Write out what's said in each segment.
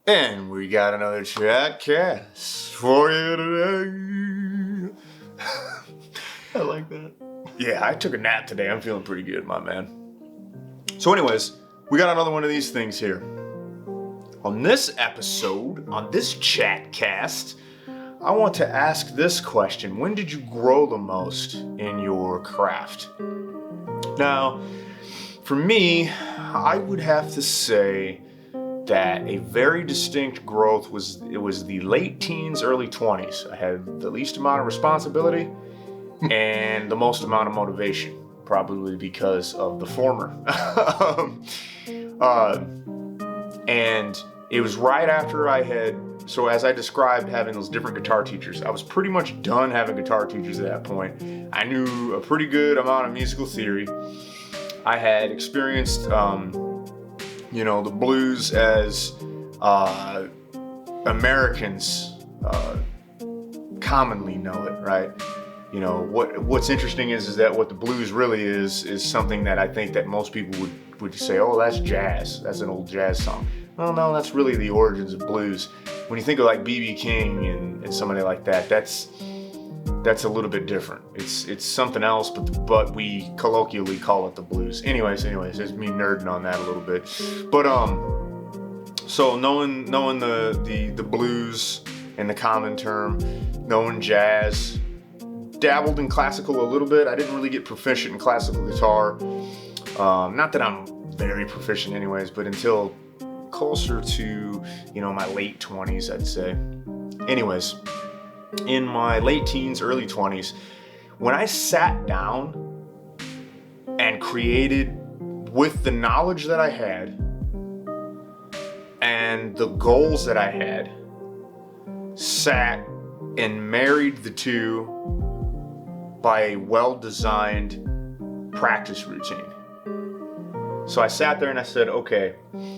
And we got another Chatcast for you today. I like that. Yeah, I took a nap today. I'm feeling pretty good, my man. So anyways, we got another one of these things here. On this episode, on this Chatcast, I want to ask this question. When did you grow the most in your craft? Now, for me, I would have to say that a very distinct growth was the late teens, early 20s. I had the least amount of responsibility and the most amount of motivation, probably because of the former. And it was right after I had, so as I described having those different guitar teachers, I was pretty much done having guitar teachers at that point. I knew a pretty good amount of musical theory. I had experienced the blues as Americans commonly know it, right? You know, what's interesting is that what the blues really is something that I think that most people would say, oh, that's jazz. That's an old jazz song. Well, no, that's really the origins of blues. When you think of like B.B. King and somebody like that, that's a little bit different. It's something else, but we colloquially call it the blues. Anyways, it's me nerding on that a little bit. But so knowing the blues and the common term, knowing jazz, dabbled in classical a little bit. I didn't really get proficient in classical guitar. Not that I'm very proficient anyways, but until closer to my late 20s, I'd say. Anyways, in my late teens, early 20s, when I sat down and created with the knowledge that I had and the goals that I had, sat and married the two by a well-designed practice routine. So I sat there and I said, okay,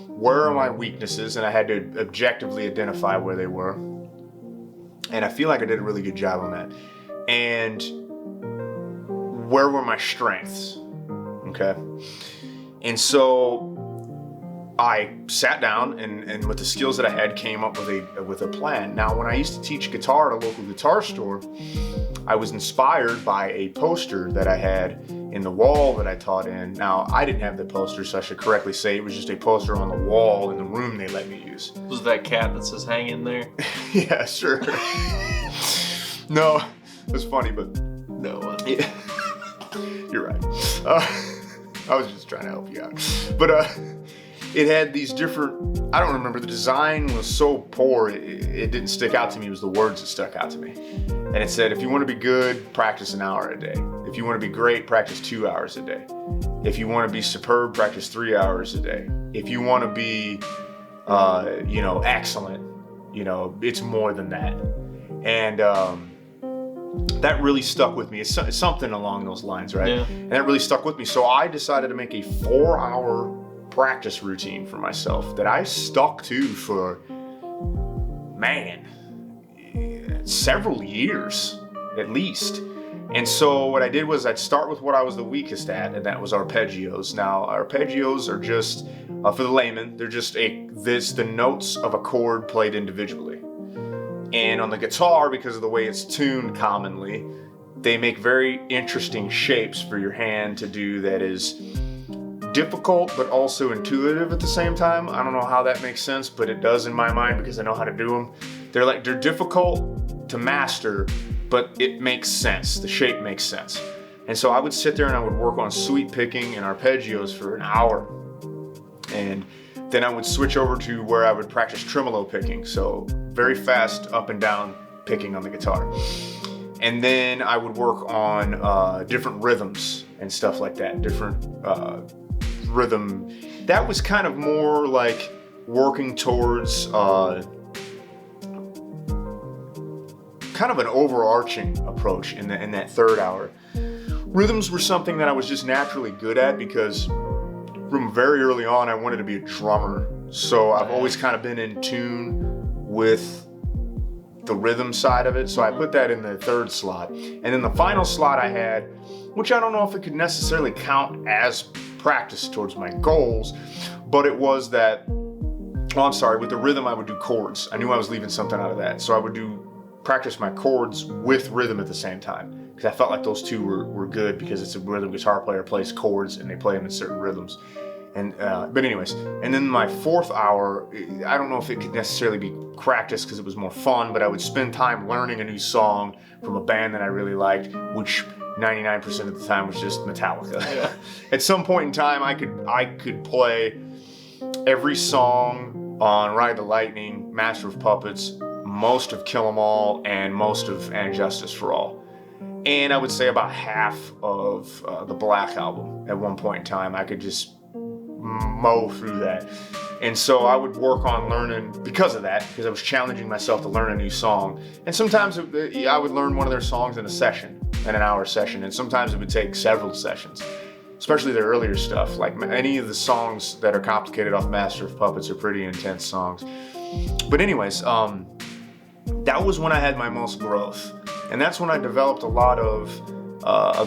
where are my weaknesses? And I had to objectively identify where they were. And I feel like I did a really good job on that. And where were my strengths? Okay. And so I sat down and with the skills that I had came up with a plan. Now, when I used to teach guitar at a local guitar store, I was inspired by a poster that I had in the wall that I taught in. Now, I didn't have the poster, so I should correctly say it was just a poster on the wall in the room they let me use. Was that cat that says hang in there? Yeah, sure. No, it's funny, but No. yeah. You're right. I was just trying to help you out. But it had these different, I don't remember, the design was so poor, it didn't stick out to me. It was the words that stuck out to me. And it said, if you want to be good, practice an hour a day. If you want to be great, practice 2 hours a day. If you want to be superb, practice 3 hours a day. If you want to be, excellent, it's more than that. And that really stuck with me. It's something along those lines, right? Yeah. And that really stuck with me. So I decided to make a 4-hour practice routine for myself that I stuck to for, several years at least. And so what I did was I'd start with what I was the weakest at, and that was arpeggios. Now, arpeggios are just, for the layman, they're just the notes of a chord played individually. And on the guitar, because of the way it's tuned commonly, they make very interesting shapes for your hand to do that is difficult but also intuitive at the same time. I don't know how that makes sense, but it does in my mind because I know how to do them. They're difficult to master, but it makes sense. The shape makes sense. And so I would sit there and I would work on sweep picking and arpeggios for an hour. And then I would switch over to where I would practice tremolo picking. So very fast up and down picking on the guitar. And then I would work on different rhythms and stuff like that. Different rhythm. That was kind of more like working towards kind of an overarching approach in that third hour. Rhythms were something that I was just naturally good at because from very early on I wanted to be a drummer. So I've always kind of been in tune with the rhythm side of it. So I put that in the third slot. And then the final slot I had, which I don't know if it could necessarily count as practice towards my goals, but it was that I'm sorry, with the rhythm I would do chords. I knew I was leaving something out of that. So I would practice my chords with rhythm at the same time. Because I felt like those two were good, because it's a rhythm guitar player plays chords and they play them in certain rhythms. But anyways, and then my 4th hour, I don't know if it could necessarily be practice because it was more fun, but I would spend time learning a new song from a band that I really liked, which 99% of the time was just Metallica. Yeah. At some point in time, I could play every song on Ride the Lightning, Master of Puppets, most of Kill 'Em All, and most of And Justice for All. And I would say about half of the Black Album at one point in time. I could just mow through that. And so I would work on learning because of that, because I was challenging myself to learn a new song. And sometimes I would learn one of their songs in a session, in an hour session, and sometimes it would take several sessions, especially their earlier stuff. Like any of the songs that are complicated off Master of Puppets are pretty intense songs. But anyways, that was when I had my most growth. And that's when I developed a lot of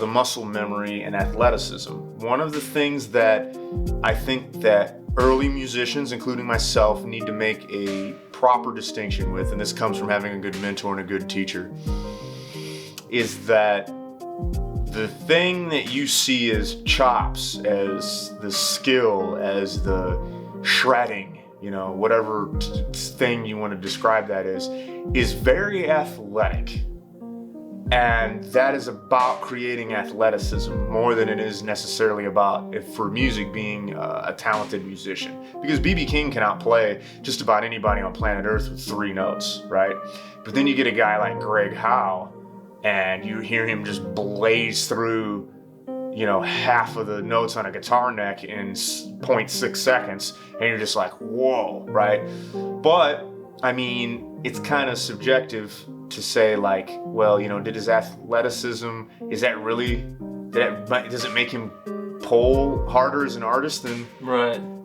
the muscle memory and athleticism. One of the things that I think that early musicians, including myself, need to make a proper distinction with, and this comes from having a good mentor and a good teacher, is that the thing that you see as chops, as the skill, as the shredding, whatever thing you want to describe that as, is very athletic. And that is about creating athleticism more than it is necessarily about, for music, being a talented musician. Because B.B. King can outplay just about anybody on planet Earth with 3 notes, right? But then you get a guy like Greg Howe, and you hear him just blaze through, half of the notes on a guitar neck in 0.6 seconds, and you're just like, whoa, right? But, I mean, it's kind of subjective to say, like, well, did his athleticism, does it make him pull harder as an artist than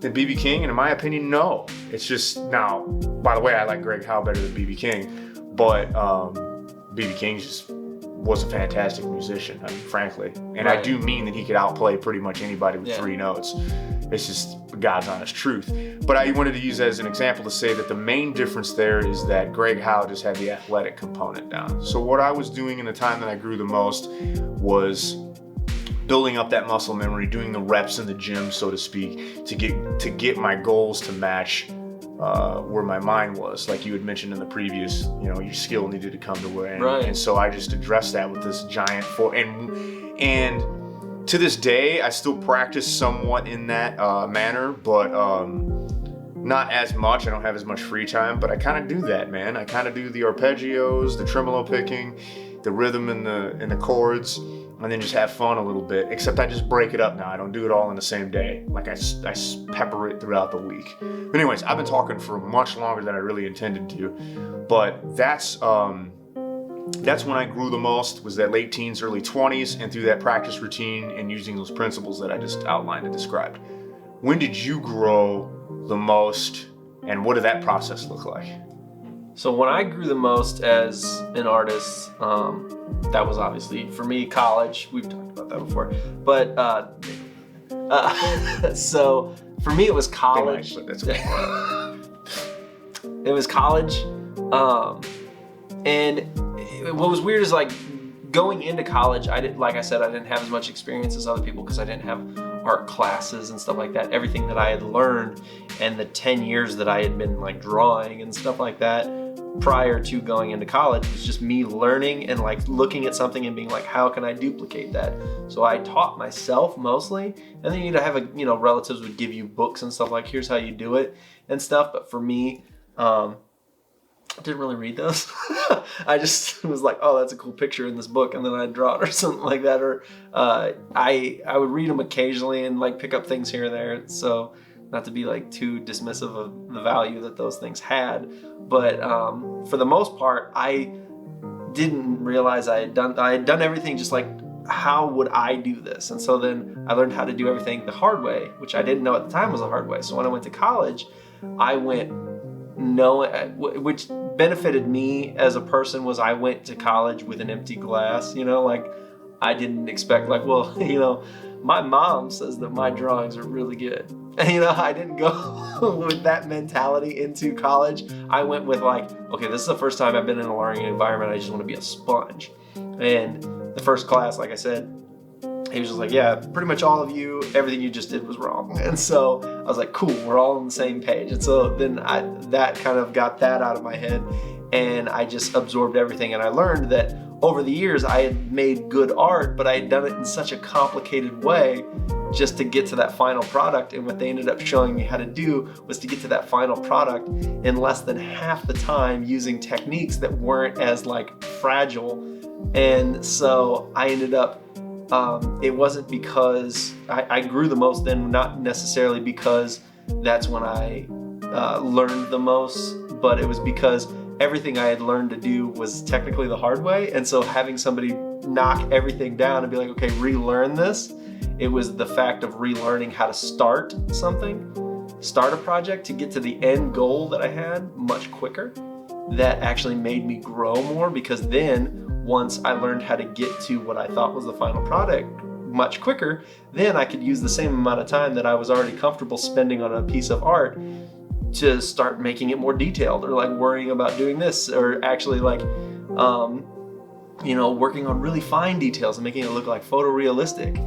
B.B. King? And in my opinion, no. It's just, now, by the way, I like Greg Howe better than B.B. King, but B.B. King just was a fantastic musician, frankly. And I do mean that he could outplay pretty much anybody with 3 notes. It's just God's honest truth. But I wanted to use that as an example to say that the main difference there is that Greg Howe just had the athletic component down. So what I was doing in the time that I grew the most was building up that muscle memory, doing the reps in the gym, so to speak, to get my goals to match where my mind was. Like you had mentioned in the previous, your skill needed to come to where, and so I just addressed that with this giant and to this day, I still practice somewhat in that manner, but not as much. I don't have as much free time, but I kind of do that, man. I kind of do the arpeggios, the tremolo picking, the rhythm and the chords, and then just have fun a little bit. Except I just break it up now. I don't do it all in the same day. Like I pepper it throughout the week. But anyways, I've been talking for much longer than I really intended to, but that's when I grew the most, was that late teens, early 20s, and through that practice routine and using those principles that I just outlined and described. When did you grow the most, and what did that process look like? So when I grew the most as an artist, that was obviously, for me, college. We've talked about that before. But, so for me, it was college. It was college. And what was weird is, like, going into college, I didn't have as much experience as other people because I didn't have art classes and stuff like that. Everything that I had learned and the 10 years that I had been, like, drawing and stuff like that prior to going into college was just me learning and, like, looking at something and being like, how can I duplicate that? So I taught myself mostly, and then you'd have relatives would give you books and stuff like, here's how you do it and stuff. But for me, I didn't really read those. I just was like, oh, that's a cool picture in this book, and then I'd draw it or something like that. Or I would read them occasionally and, like, pick up things here and there. So not to be, like, too dismissive of the value that those things had, but for the most part, I didn't realize I had done everything just like, how would I do this? And so then I learned how to do everything the hard way, which I didn't know at the time was the hard way. So when I went to college, I went which benefited me as a person was I went to college with an empty glass, like I didn't expect, like, well, my mom says that my drawings are really good. And, I didn't go with that mentality into college. I went with like, okay, this is the first time I've been in a learning environment. I just want to be a sponge. And the first class, like I said, he was just like, yeah, pretty much all of you, everything you just did was wrong. And so I was like, cool, we're all on the same page. And so then that kind of got that out of my head, and I just absorbed everything. And I learned that over the years I had made good art, but I had done it in such a complicated way just to get to that final product. And what they ended up showing me how to do was to get to that final product in less than half the time using techniques that weren't as like fragile. And so I ended up, it wasn't because I grew the most then, not necessarily because that's when I learned the most, but it was because everything I had learned to do was technically the hard way. And so having somebody knock everything down and be like, okay, relearn this. It was the fact of relearning how to start a project to get to the end goal that I had much quicker. That actually made me grow more, because then once I learned how to get to what I thought was the final product much quicker, then I could use the same amount of time that I was already comfortable spending on a piece of art to start making it more detailed, or like worrying about doing this, or actually like, working on really fine details and making it look like photorealistic.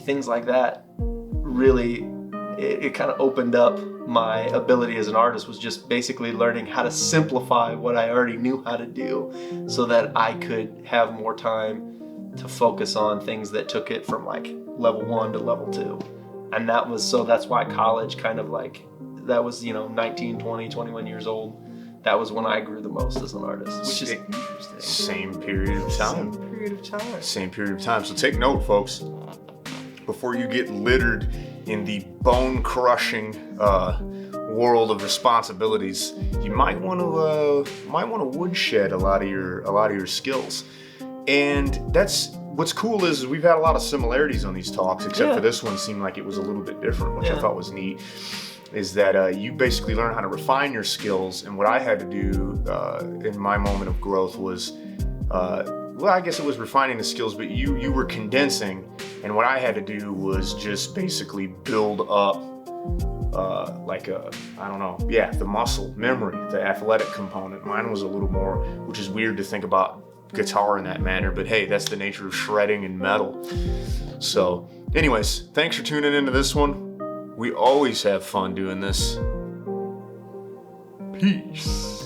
Things like that really, it kind of opened up my ability as an artist, was just basically learning how to simplify what I already knew how to do so that I could have more time to focus on things that took it from like level 1 to level 2. And that's why college kind of like, that was, 19, 20, 21 years old. That was when I grew the most as an artist, which is interesting. Same period of time. Same period of time. So take note, folks. Before you get littered in the bone-crushing world of responsibilities, you might want to woodshed a lot of your skills. And that's what's cool is we've had a lot of similarities on these talks, except for this one seemed like it was a little bit different, which I thought was neat. Is that you basically learn how to refine your skills, and what I had to do in my moment of growth was, I guess it was refining the skills, but you were condensing, and what I had to do was just basically build up the muscle memory, the athletic component. Mine was a little more, which is weird to think about guitar in that manner, but hey, that's the nature of shredding and metal. So anyways, thanks for tuning into this one. We always have fun doing this. Peace.